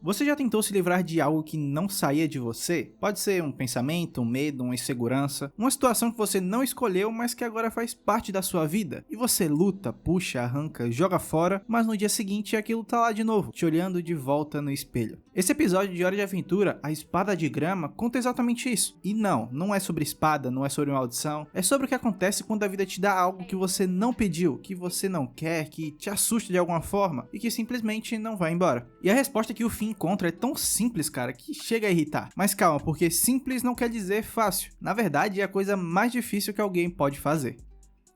Você já tentou se livrar de algo que não saía de você? Pode ser um pensamento, um medo, uma insegurança, uma situação que você não escolheu, mas que agora faz parte da sua vida. E você luta, puxa, arranca, joga fora, mas no dia seguinte aquilo tá lá de novo, te olhando de volta no espelho. Esse episódio de Hora de Aventura, A Espada de Grama, conta exatamente isso. E não é sobre espada, não é sobre maldição, é sobre o que acontece quando a vida te dá algo que você não pediu, que você não quer, que te assusta de alguma forma e que simplesmente não vai embora. E a resposta que o Finn encontra é tão simples, cara, que chega a irritar. Mas calma, porque simples não quer dizer fácil. Na verdade, é a coisa mais difícil que alguém pode fazer.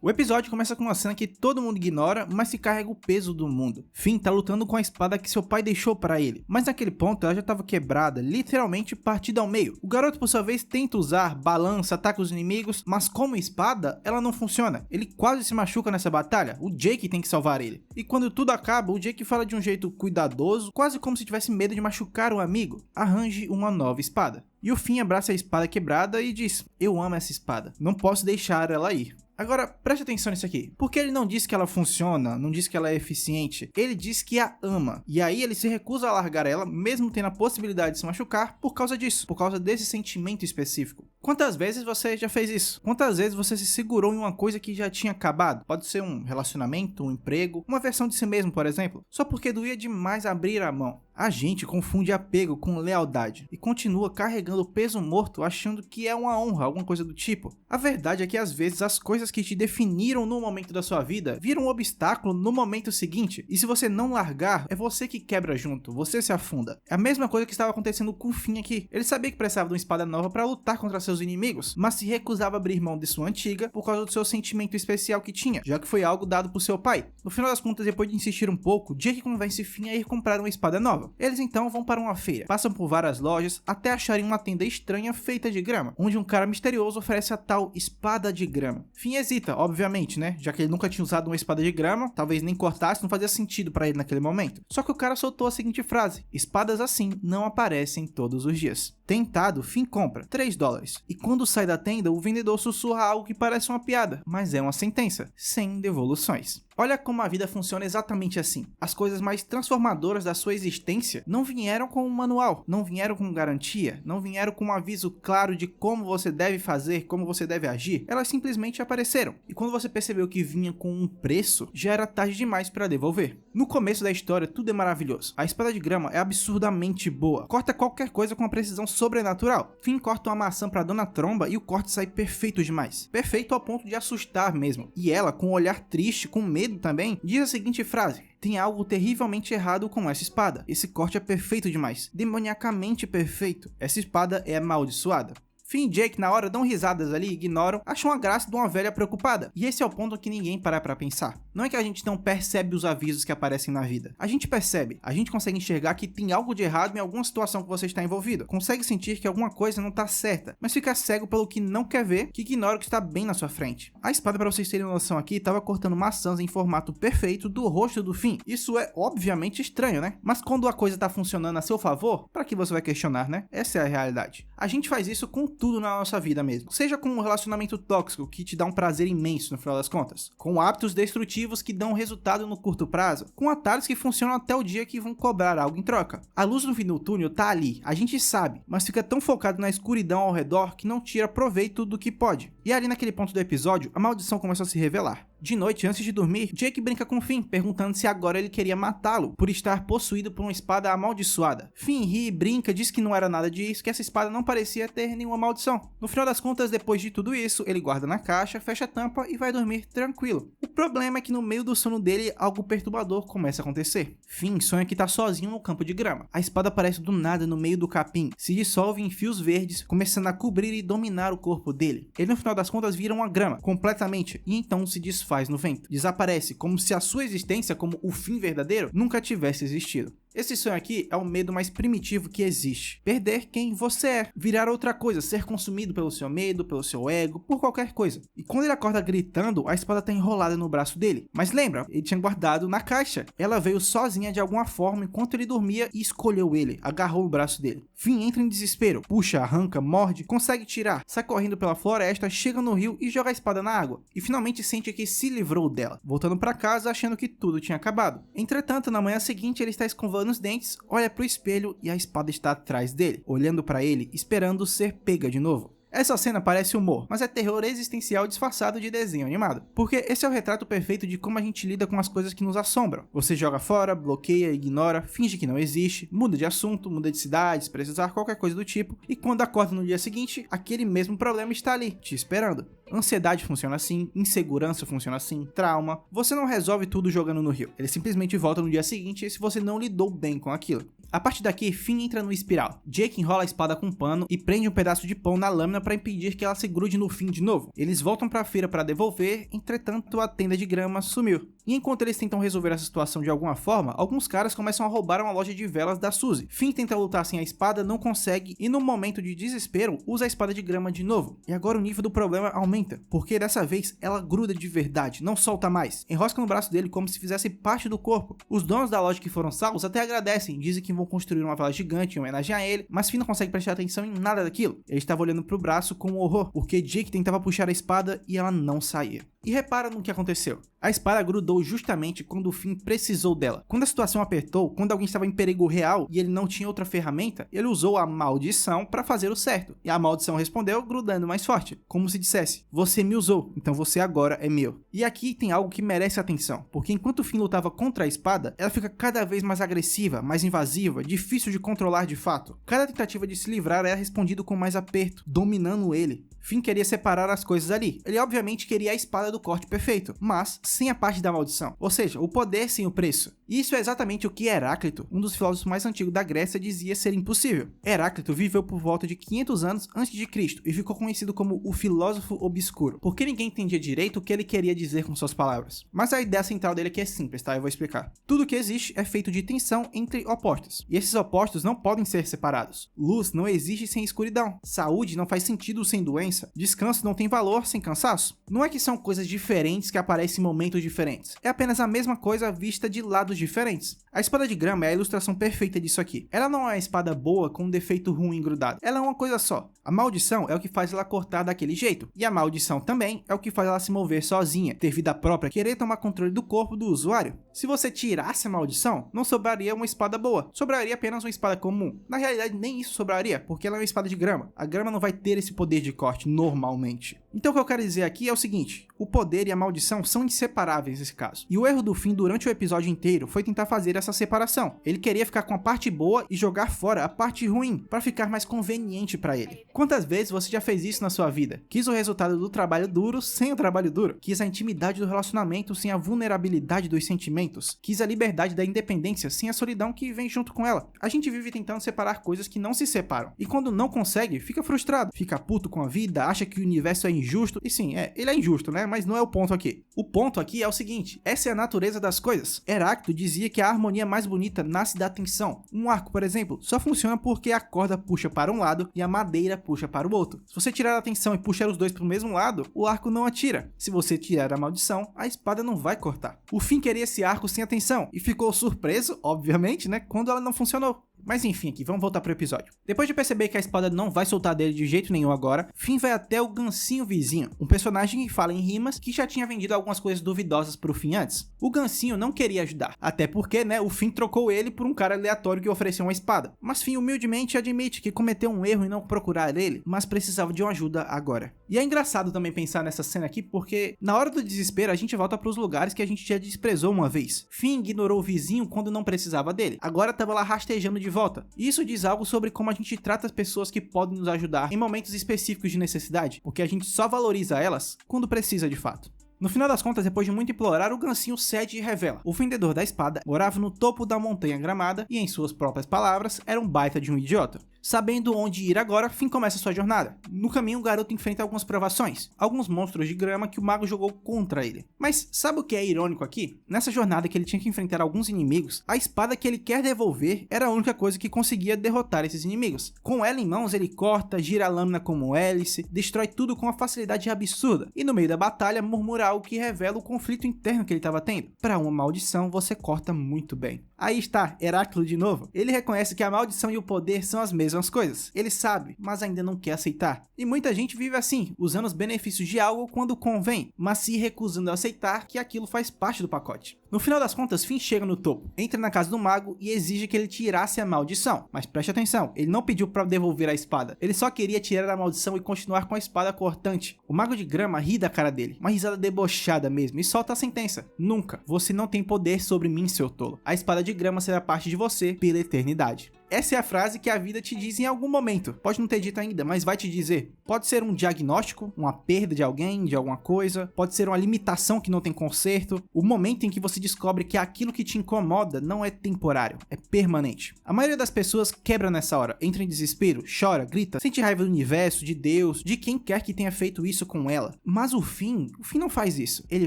O episódio começa com uma cena que todo mundo ignora, mas que carrega o peso do mundo. Finn tá lutando com a espada que seu pai deixou pra ele, mas naquele ponto ela já estava quebrada, literalmente partida ao meio. O garoto, por sua vez, tenta usar, balança, ataca os inimigos, mas como espada, ela não funciona. Ele quase se machuca nessa batalha, o Jake tem que salvar ele. E quando tudo acaba, o Jake fala de um jeito cuidadoso, quase como se tivesse medo de machucar o amigo. Arranje uma nova espada. E o Finn abraça a espada quebrada e diz: "Eu amo essa espada, não posso deixar ela ir." Agora, preste atenção nisso aqui, porque ele não diz que ela funciona, não diz que ela é eficiente, ele diz que a ama, e aí ele se recusa a largar ela, mesmo tendo a possibilidade de se machucar, por causa disso, por causa desse sentimento específico. Quantas vezes você já fez isso? Quantas vezes você se segurou em uma coisa que já tinha acabado? Pode ser um relacionamento, um emprego, uma versão de si mesmo, por exemplo, só porque doía demais abrir a mão. A gente confunde apego com lealdade e continua carregando o peso morto achando que é uma honra, alguma coisa do tipo. A verdade é que às vezes as coisas que te definiram no momento da sua vida viram um obstáculo no momento seguinte, e se você não largar, é você que quebra junto, você se afunda. É a mesma coisa que estava acontecendo com o Finn aqui. Ele sabia que precisava de uma espada nova para lutar contra seus inimigos, mas se recusava a abrir mão de sua antiga por causa do seu sentimento especial que tinha, já que foi algo dado por seu pai. No final das contas, depois de insistir um pouco, Jake convence Finn a ir comprar uma espada nova. Eles então vão para uma feira, passam por várias lojas até acharem uma tenda estranha feita de grama, onde um cara misterioso oferece a tal espada de grama. Finn hesita, obviamente, né, já que ele nunca tinha usado uma espada de grama, talvez nem cortasse, não fazia sentido para ele naquele momento. Só que o cara soltou a seguinte frase: "Espadas assim não aparecem todos os dias." Tentado, Finn compra $3, e quando sai da tenda, o vendedor sussurra algo que parece uma piada, mas é uma sentença: sem devoluções. Olha como a vida funciona exatamente assim. As coisas mais transformadoras da sua existência não vieram com um manual, não vieram com garantia, não vieram com um aviso claro de como você deve fazer, como você deve agir. Elas simplesmente apareceram. E quando você percebeu que vinha com um preço, já era tarde demais para devolver. No começo da história, tudo é maravilhoso. A espada de grama é absurdamente boa. Corta qualquer coisa com uma precisão sobrenatural. Finn corta uma maçã para Dona Tromba e o corte sai perfeito demais. Perfeito ao ponto de assustar mesmo. E ela, com um olhar triste, com medo também, diz a seguinte frase: "Tem algo terrivelmente errado com essa espada. Esse corte é perfeito demais. Demoniacamente perfeito. Essa espada é amaldiçoada." Finn e Jake na hora dão risadas ali, ignoram, acham a graça de uma velha preocupada. E esse é o ponto que ninguém para pra pensar. Não é que a gente não percebe os avisos que aparecem na vida. A gente percebe, a gente consegue enxergar que tem algo de errado em alguma situação que você está envolvido. Consegue sentir que alguma coisa não está certa, mas fica cego pelo que não quer ver, que ignora o que está bem na sua frente. A espada, para vocês terem noção aqui, estava cortando maçãs em formato perfeito do rosto do Finn. Isso é obviamente estranho, né? Mas quando a coisa está funcionando a seu favor, para que você vai questionar, né? Essa é a realidade. A gente faz isso com tudo na nossa vida mesmo. Seja com um relacionamento tóxico que te dá um prazer imenso no final das contas, com hábitos destrutivos que dão resultado no curto prazo, com atalhos que funcionam até o dia que vão cobrar algo em troca. A luz no fim do túnel tá ali, a gente sabe, mas fica tão focado na escuridão ao redor que não tira proveito do que pode. E ali naquele ponto do episódio, a maldição começou a se revelar. De noite, antes de dormir, Jake brinca com Finn, perguntando se agora ele queria matá-lo por estar possuído por uma espada amaldiçoada. Finn ri e brinca, diz que não era nada disso, que essa espada não parecia ter nenhuma maldição. No final das contas, depois de tudo isso, ele guarda na caixa, fecha a tampa e vai dormir tranquilo. O problema é que no meio do sono dele, algo perturbador começa a acontecer. Finn sonha que tá sozinho no campo de grama. A espada aparece do nada no meio do capim, se dissolve em fios verdes, começando a cobrir e dominar o corpo dele. Ele no final das contas vira uma grama, completamente, e então se desfaz no vento. Desaparece, como se a sua existência como o Finn verdadeiro nunca tivesse existido. Esse sonho aqui é o medo mais primitivo que existe. Perder quem você é, virar outra coisa, ser consumido pelo seu medo, pelo seu ego, por qualquer coisa. E quando ele acorda gritando, a espada tá enrolada no braço dele. Mas lembra, ele tinha guardado na caixa. Ela veio sozinha de alguma forma enquanto ele dormia e escolheu ele, agarrou o braço dele. Finn entra em desespero, puxa, arranca, morde, consegue tirar, sai correndo pela floresta, chega no rio e joga a espada na água. E finalmente sente que se livrou dela, voltando para casa achando que tudo tinha acabado. Entretanto, na manhã seguinte ele está escovando escovando os dentes, olha pro espelho e a espada está atrás dele, olhando pra ele, esperando ser pega de novo. Essa cena parece humor, mas é terror existencial disfarçado de desenho animado, porque esse é o retrato perfeito de como a gente lida com as coisas que nos assombram. Você joga fora, bloqueia, ignora, finge que não existe, muda de assunto, muda de cidade, se precisar qualquer coisa do tipo, e quando acorda no dia seguinte, aquele mesmo problema está ali, te esperando. Ansiedade funciona assim, insegurança funciona assim, trauma. Você não resolve tudo jogando no rio, ele simplesmente volta no dia seguinte se você não lidou bem com aquilo. A partir daqui, Finn entra no espiral. Jake enrola a espada com um pano e prende um pedaço de pão na lâmina para impedir que ela se grude no Finn de novo. Eles voltam para a feira para devolver, entretanto a tenda de grama sumiu. E enquanto eles tentam resolver essa situação de alguma forma, alguns caras começam a roubar uma loja de velas da Suzy. Finn tenta lutar sem a espada, não consegue e no momento de desespero usa a espada de grama de novo. E agora o nível do problema aumenta, porque dessa vez ela gruda de verdade, não solta mais. Enrosca no braço dele como se fizesse parte do corpo. Os donos da loja que foram salvos até agradecem, dizem que vão construir uma vela gigante em homenagem a ele, mas Finn não consegue prestar atenção em nada daquilo. Ele estava olhando pro braço com horror, porque Jake tentava puxar a espada e ela não saía. E repara no que aconteceu. A espada grudou justamente quando o Finn precisou dela. Quando a situação apertou, quando alguém estava em perigo real e ele não tinha outra ferramenta, ele usou a maldição para fazer o certo. E a maldição respondeu grudando mais forte, como se dissesse: você me usou, então você agora é meu. E aqui tem algo que merece atenção, porque enquanto o Finn lutava contra a espada, ela fica cada vez mais agressiva, mais invasiva, difícil de controlar de fato. Cada tentativa de se livrar era respondido com mais aperto, dominando ele. Finn queria separar as coisas ali. Ele obviamente queria a espada do corte perfeito, mas sem a parte da maldição, ou seja, o poder sem o preço. E isso é exatamente o que Heráclito, um dos filósofos mais antigos da Grécia, dizia ser impossível. Heráclito viveu por volta de 500 anos antes de Cristo e ficou conhecido como o filósofo obscuro, porque ninguém entendia direito o que ele queria dizer com suas palavras. Mas a ideia central dele aqui é simples, tá? Eu vou explicar. Tudo que existe é feito de tensão entre opostos, e esses opostos não podem ser separados. Luz não existe sem escuridão. Saúde não faz sentido sem doença. Descanso não tem valor sem cansaço. Não é que são coisas diferentes que aparecem em momentos diferentes. É apenas a mesma coisa vista de lados diferentes. A espada de grama é a ilustração perfeita disso aqui. Ela não é uma espada boa com um defeito ruim grudado. Ela é uma coisa só. A maldição é o que faz ela cortar daquele jeito. E a maldição também é o que faz ela se mover sozinha, ter vida própria, querer tomar controle do corpo do usuário. Se você tirasse a maldição, não sobraria uma espada boa. Sobraria apenas uma espada comum. Na realidade, nem isso sobraria, porque ela é uma espada de grama. A grama não vai ter esse poder de corte normalmente. Então o que eu quero dizer aqui é o seguinte: o poder e a maldição são inseparáveis nesse caso. E o erro do Finn durante o episódio inteiro foi tentar fazer essa separação. Ele queria ficar com a parte boa e jogar fora a parte ruim, para ficar mais conveniente para ele. Quantas vezes você já fez isso na sua vida? Quis o resultado do trabalho duro sem o trabalho duro. Quis a intimidade do relacionamento sem a vulnerabilidade dos sentimentos. Quis a liberdade da independência sem a solidão que vem junto com ela. A gente vive tentando separar coisas que não se separam. E quando não consegue, fica frustrado, fica puto com a vida, acha que o universo é injusto. E sim, ele é injusto, né? Mas não é o ponto aqui. O ponto aqui é o seguinte: essa é a natureza das coisas. Heráclito dizia que a harmonia mais bonita nasce da tensão. Um arco, por exemplo, só funciona porque a corda puxa para um lado e a madeira puxa para o outro. Se você tirar a tensão e puxar os dois para o mesmo lado, o arco não atira. Se você tirar a maldição, a espada não vai cortar. O Finn queria esse arco sem a tensão e ficou surpreso, obviamente, né, quando ela não funcionou. Mas enfim, aqui, vamos voltar pro episódio. Depois de perceber que a espada não vai soltar dele de jeito nenhum agora, Finn vai até o Gancinho Vizinho, um personagem que fala em rimas que já tinha vendido algumas coisas duvidosas pro Finn antes. O Gancinho não queria ajudar, até porque, né, o Finn trocou ele por um cara aleatório que ofereceu uma espada. Mas Finn humildemente admite que cometeu um erro em não procurar ele, mas precisava de uma ajuda agora. E é engraçado também pensar nessa cena aqui, porque na hora do desespero a gente volta pros lugares que a gente já desprezou uma vez. Finn ignorou o vizinho quando não precisava dele, agora tava lá rastejando de volta. E isso diz algo sobre como a gente trata as pessoas que podem nos ajudar em momentos específicos de necessidade, porque a gente só valoriza elas quando precisa de fato. No final das contas, depois de muito implorar, o Gancinho cede e revela. O vendedor da espada morava no topo da montanha gramada e, em suas próprias palavras, era um baita de um idiota. Sabendo onde ir agora, Finn começa sua jornada. No caminho, o garoto enfrenta algumas provações, alguns monstros de grama que o mago jogou contra ele. Mas sabe o que é irônico aqui? Nessa jornada que ele tinha que enfrentar alguns inimigos, a espada que ele quer devolver era a única coisa que conseguia derrotar esses inimigos. Com ela em mãos, ele corta, gira a lâmina como hélice, destrói tudo com uma facilidade absurda, e no meio da batalha murmura algo que revela o conflito interno que ele estava tendo. Para uma maldição, você corta muito bem. Aí está, Heráclito de novo. Ele reconhece que a maldição e o poder são as mesmas coisas. Ele sabe, mas ainda não quer aceitar. E muita gente vive assim, usando os benefícios de algo quando convém, mas se recusando a aceitar que aquilo faz parte do pacote. No final das contas, Finn chega no topo, entra na casa do mago e exige que ele tirasse a maldição. Mas preste atenção, ele não pediu para devolver a espada, ele só queria tirar a maldição e continuar com a espada cortante. O mago de grama ri da cara dele, uma risada debochada mesmo, e solta a sentença: nunca, você não tem poder sobre mim, seu tolo. A espada de grama será parte de você pela eternidade. Essa é a frase que a vida te diz em algum momento. Pode não ter dito ainda, mas vai te dizer. Pode ser um diagnóstico, uma perda de alguém, de alguma coisa. Pode ser uma limitação que não tem conserto. O momento em que você descobre que aquilo que te incomoda não é temporário, é permanente. A maioria das pessoas quebra nessa hora, entra em desespero, chora, grita, sente raiva do universo, de Deus, de quem quer que tenha feito isso com ela. Mas o Finn não faz isso. Ele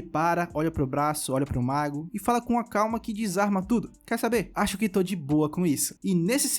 para, olha pro braço, olha pro mago e fala com uma calma que desarma tudo. Quer saber? Acho que tô de boa com isso. E nesse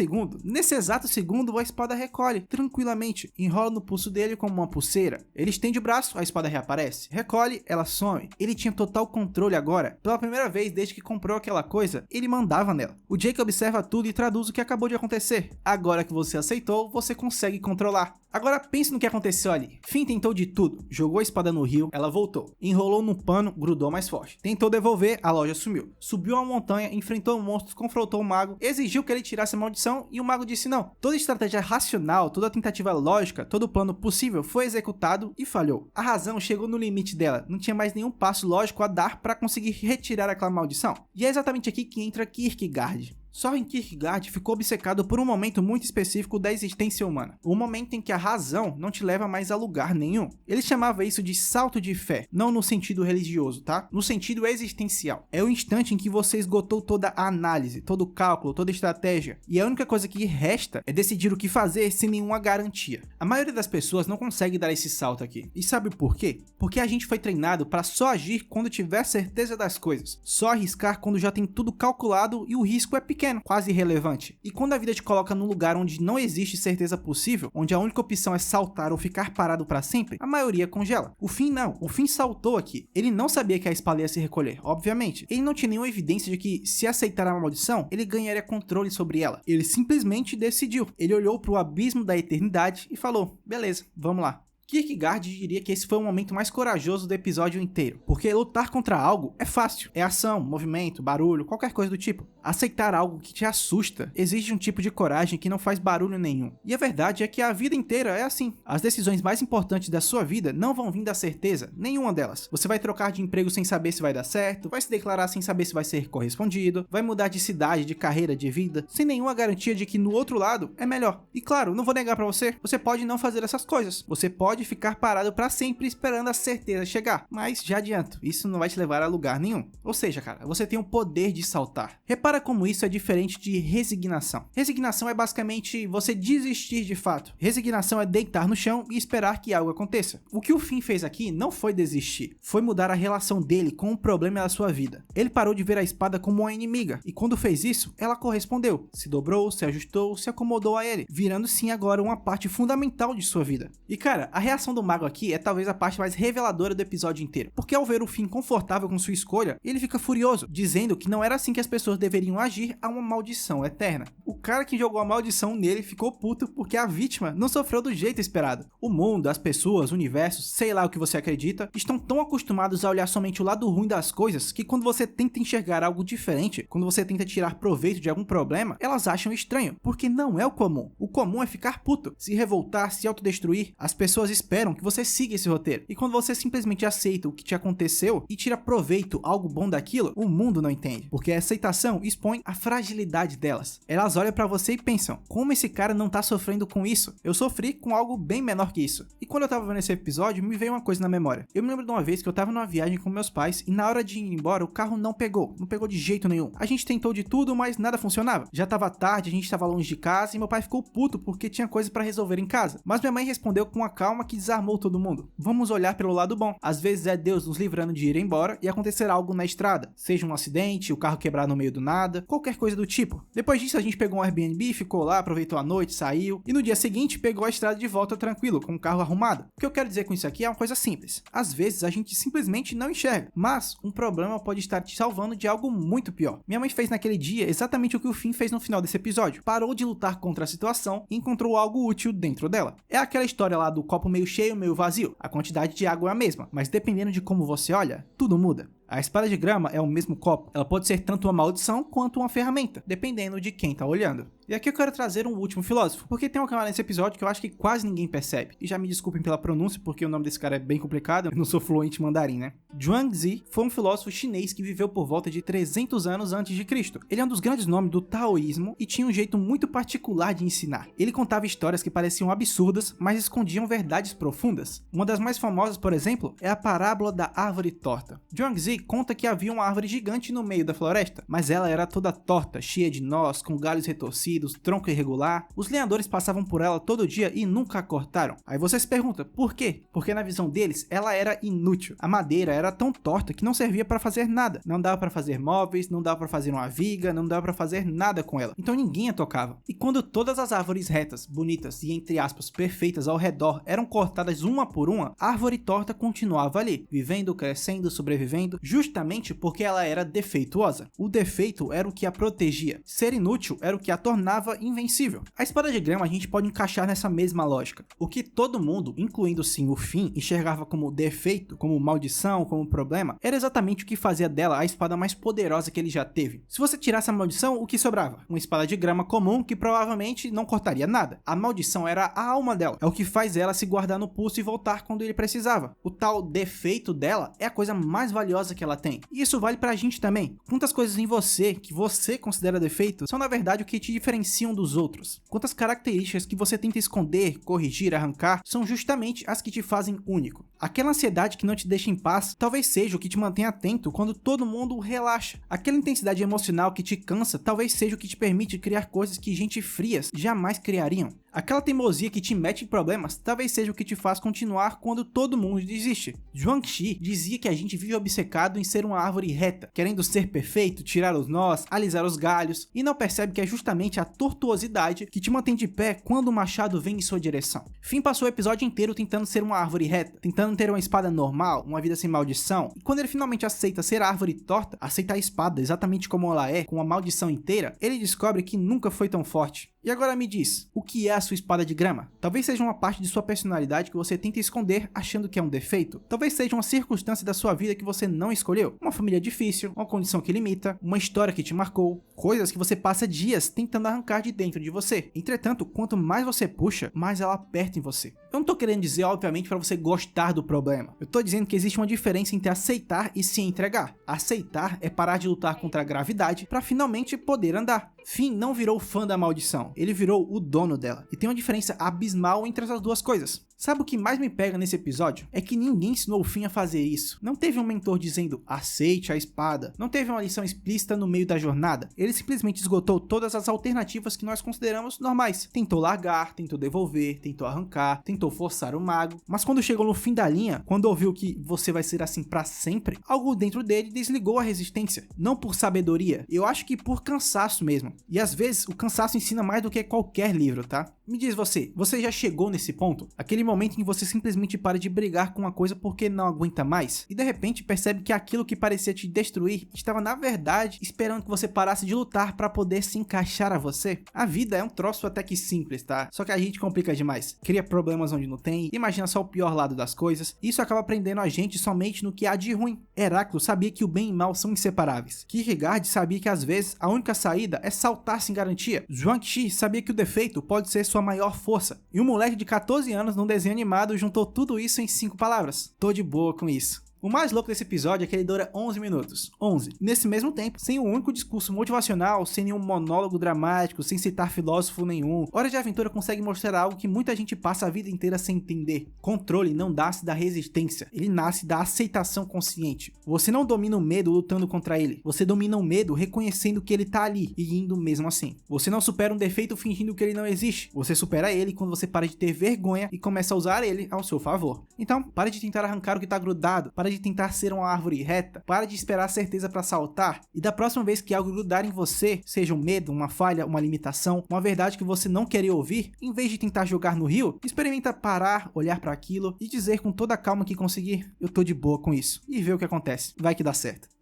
exato segundo, a espada recolhe, tranquilamente, enrola no pulso dele como uma pulseira. Ele estende o braço, a espada reaparece, recolhe, ela some. Ele tinha total controle agora. Pela primeira vez desde que comprou aquela coisa, ele mandava nela. O Jake observa tudo e traduz o que acabou de acontecer. Agora que você aceitou, você consegue controlar. Agora pense no que aconteceu ali. Finn tentou de tudo, jogou a espada no rio, ela voltou, enrolou no pano, grudou mais forte. Tentou devolver, a loja sumiu. Subiu uma montanha, enfrentou monstros, confrontou o mago, exigiu que ele tirasse a maldição e o mago disse não. Toda estratégia racional, toda tentativa lógica, todo plano possível foi executado e falhou. A razão chegou no limite dela, não tinha mais nenhum passo lógico a dar para conseguir retirar aquela maldição. E é exatamente aqui que entra Kierkegaard. Soren Kierkegaard ficou obcecado por um momento muito específico da existência humana. O momento em que a razão não te leva mais a lugar nenhum. Ele chamava isso de salto de fé, não no sentido religioso, tá? No sentido existencial. É o instante em que você esgotou toda a análise, todo o cálculo, toda a estratégia. E a única coisa que resta é decidir o que fazer sem nenhuma garantia. A maioria das pessoas não consegue dar esse salto aqui. E sabe por quê? Porque a gente foi treinado para só agir quando tiver certeza das coisas. Só arriscar quando já tem tudo calculado e o risco é pequeno, quase irrelevante. E quando a vida te coloca num lugar onde não existe certeza possível, onde a única opção é saltar ou ficar parado para sempre, a maioria congela. O Finn não, o Finn saltou aqui. Ele não sabia que a espada ia se recolher, obviamente. Ele não tinha nenhuma evidência de que, se aceitar a maldição, ele ganharia controle sobre ela. Ele simplesmente decidiu. Ele olhou para o abismo da eternidade e falou: beleza, vamos lá. Kierkegaard diria que esse foi o momento mais corajoso do episódio inteiro, porque lutar contra algo é fácil, é ação, movimento, barulho, qualquer coisa do tipo. Aceitar algo que te assusta exige um tipo de coragem que não faz barulho nenhum. E a verdade é que a vida inteira é assim. As decisões mais importantes da sua vida não vão vir da certeza, nenhuma delas. Você vai trocar de emprego sem saber se vai dar certo, vai se declarar sem saber se vai ser correspondido, vai mudar de cidade, de carreira, de vida, sem nenhuma garantia de que no outro lado é melhor. E claro, não vou negar pra você, você pode não fazer essas coisas, você pode ficar parado para sempre esperando a certeza chegar, mas já adianto, isso não vai te levar a lugar nenhum. Ou seja, cara, você tem o poder de saltar. Repara como isso é diferente de resignação. Resignação é basicamente você desistir de fato. Resignação é deitar no chão e esperar que algo aconteça. O que o Finn fez aqui não foi desistir, foi mudar a relação dele com o problema da sua vida. Ele parou de ver a espada como uma inimiga, e quando fez isso, ela correspondeu, se dobrou, se ajustou, se acomodou a ele, virando sim agora uma parte fundamental de sua vida. E cara, a reação do mago aqui é talvez a parte mais reveladora do episódio inteiro, porque ao ver o Finn confortável com sua escolha, ele fica furioso, dizendo que não era assim que as pessoas deveriam agir a uma maldição eterna. O cara que jogou a maldição nele ficou puto porque a vítima não sofreu do jeito esperado. O mundo, as pessoas, o universo, sei lá o que você acredita, estão tão acostumados a olhar somente o lado ruim das coisas que quando você tenta enxergar algo diferente, quando você tenta tirar proveito de algum problema, elas acham estranho, porque não é o comum. O comum é ficar puto, se revoltar, se autodestruir. As pessoas esperam que você siga esse roteiro, e quando você simplesmente aceita o que te aconteceu e tira proveito, algo bom daquilo, o mundo não entende, porque a aceitação expõe a fragilidade delas. Elas olham pra você e pensam: como esse cara não tá sofrendo com isso? Eu sofri com algo bem menor que isso. E quando eu tava vendo esse episódio, me veio uma coisa na memória. Eu me lembro de uma vez que eu tava numa viagem com meus pais e na hora de ir embora o carro não pegou de jeito nenhum. A gente tentou de tudo, mas nada funcionava. Já tava tarde, a gente tava longe de casa e meu pai ficou puto porque tinha coisa pra resolver em casa. Mas minha mãe respondeu com uma calma que desarmou todo mundo. Vamos olhar pelo lado bom. Às vezes é Deus nos livrando de ir embora e acontecer algo na estrada. Seja um acidente, o carro quebrar no meio do nada, nada, qualquer coisa do tipo. Depois disso a gente pegou um Airbnb, ficou lá, aproveitou a noite, saiu, e no dia seguinte pegou a estrada de volta tranquilo, com o carro arrumado. O que eu quero dizer com isso aqui é uma coisa simples. Às vezes a gente simplesmente não enxerga, mas um problema pode estar te salvando de algo muito pior. Minha mãe fez naquele dia exatamente o que o Finn fez no final desse episódio. Parou de lutar contra a situação e encontrou algo útil dentro dela. É aquela história lá do copo meio cheio, meio vazio. A quantidade de água é a mesma, mas dependendo de como você olha, tudo muda. A espada de grama é o mesmo copo. Ela pode ser tanto uma maldição quanto uma ferramenta, dependendo de quem tá olhando. E aqui eu quero trazer um último filósofo, porque tem um cara nesse episódio que eu acho que quase ninguém percebe. E já me desculpem pela pronúncia, porque o nome desse cara é bem complicado, eu não sou fluente em mandarim, né? Zhuangzi foi um filósofo chinês que viveu por volta de 300 anos antes de Cristo. Ele é um dos grandes nomes do taoísmo e tinha um jeito muito particular de ensinar. Ele contava histórias que pareciam absurdas, mas escondiam verdades profundas. Uma das mais famosas, por exemplo, é a parábola da árvore torta. Zhuangzi conta que havia uma árvore gigante no meio da floresta, mas ela era toda torta, cheia de nós, com galhos retorcidos, tronco irregular. Os lenhadores passavam por ela todo dia e nunca a cortaram. Aí você se pergunta, por quê? Porque na visão deles, ela era inútil. A madeira era tão torta que não servia para fazer nada. Não dava para fazer móveis, não dava para fazer uma viga, não dava para fazer nada com ela. Então ninguém a tocava. E quando todas as árvores retas, bonitas e entre aspas perfeitas ao redor eram cortadas uma por uma, a árvore torta continuava ali, vivendo, crescendo, sobrevivendo, justamente porque ela era defeituosa. O defeito era o que a protegia. Ser inútil era o que a tornava invencível. A espada de grama a gente pode encaixar nessa mesma lógica. O que todo mundo, incluindo sim o Finn, enxergava como defeito, como maldição, como problema, era exatamente o que fazia dela a espada mais poderosa que ele já teve. Se você tirasse a maldição, o que sobrava? Uma espada de grama comum que provavelmente não cortaria nada. A maldição era a alma dela. É o que faz ela se guardar no pulso e voltar quando ele precisava. O tal defeito dela é a coisa mais valiosa que ela tem. E isso vale pra gente também. Quantas coisas em você que você considera defeito são na verdade o que te diferenciam dos outros? Quantas características que você tenta esconder, corrigir, arrancar são justamente as que te fazem único? Aquela ansiedade que não te deixa em paz talvez seja o que te mantém atento quando todo mundo relaxa. Aquela intensidade emocional que te cansa talvez seja o que te permite criar coisas que gente frias jamais criariam. Aquela teimosia que te mete em problemas talvez seja o que te faz continuar quando todo mundo desiste. Zhuangzi dizia que a gente vive obcecado em ser uma árvore reta, querendo ser perfeito, tirar os nós, alisar os galhos, e não percebe que é justamente a tortuosidade que te mantém de pé quando o machado vem em sua direção. Finn passou o episódio inteiro tentando ser uma árvore reta, tentando ter uma espada normal, uma vida sem maldição, e quando ele finalmente aceita ser a árvore torta, aceita a espada exatamente como ela é, com a maldição inteira, ele descobre que nunca foi tão forte. E agora me diz, o que é a sua espada de grama? Talvez seja uma parte de sua personalidade que você tenta esconder achando que é um defeito. Talvez seja uma circunstância da sua vida que você não escolheu. Uma família difícil, uma condição que limita, uma história que te marcou, coisas que você passa dias tentando arrancar de dentro de você. Entretanto, quanto mais você puxa, mais ela aperta em você. Eu não tô querendo dizer, obviamente, para você gostar do problema. Eu tô dizendo que existe uma diferença entre aceitar e se entregar. Aceitar é parar de lutar contra a gravidade para finalmente poder andar. Finn não virou fã da maldição, ele virou o dono dela. E tem uma diferença abismal entre essas duas coisas. Sabe o que mais me pega nesse episódio? É que ninguém ensinou o Finn a fazer isso. Não teve um mentor dizendo, aceite a espada. Não teve uma lição explícita no meio da jornada. Ele simplesmente esgotou todas as alternativas que nós consideramos normais. Tentou largar, tentou devolver, tentou arrancar, tentou forçar o mago. Mas quando chegou no fim da linha, quando ouviu que você vai ser assim pra sempre, algo dentro dele desligou a resistência. Não por sabedoria, eu acho que por cansaço mesmo. E às vezes o cansaço ensina mais do que qualquer livro, tá? Me diz você já chegou nesse ponto? Aquele momento em que você simplesmente para de brigar com uma coisa porque não aguenta mais e de repente percebe que aquilo que parecia te destruir estava na verdade esperando que você parasse de lutar para poder se encaixar a você. A vida é um troço até que simples, tá? Só que a gente complica demais, cria problemas onde não tem, imagina só o pior lado das coisas, e isso acaba prendendo a gente somente no que há de ruim. Heráclito sabia que o bem e o mal são inseparáveis. Kierkegaard sabia que às vezes a única saída é saltar sem garantia. Zhuangzi sabia que o defeito pode ser sua maior força. E um moleque de 14 anos num desenho animado juntou tudo isso em 5 palavras. Tô de boa com isso. O mais louco desse episódio é que ele dura 11 minutos. 11. Nesse mesmo tempo, sem um único discurso motivacional, sem nenhum monólogo dramático, sem citar filósofo nenhum, Hora de Aventura consegue mostrar algo que muita gente passa a vida inteira sem entender. Controle não nasce da resistência, ele nasce da aceitação consciente. Você não domina o medo lutando contra ele, você domina o medo reconhecendo que ele tá ali e indo mesmo assim. Você não supera um defeito fingindo que ele não existe, você supera ele quando você para de ter vergonha e começa a usar ele ao seu favor. Então, pare de tentar arrancar o que tá grudado, pare de tentar ser uma árvore reta, para de esperar a certeza para saltar, e da próxima vez que algo grudar em você, seja um medo, uma falha, uma limitação, uma verdade que você não queria ouvir, em vez de tentar jogar no rio, experimenta parar, olhar para aquilo e dizer com toda a calma que conseguir, eu tô de boa com isso, e ver o que acontece, vai que dá certo.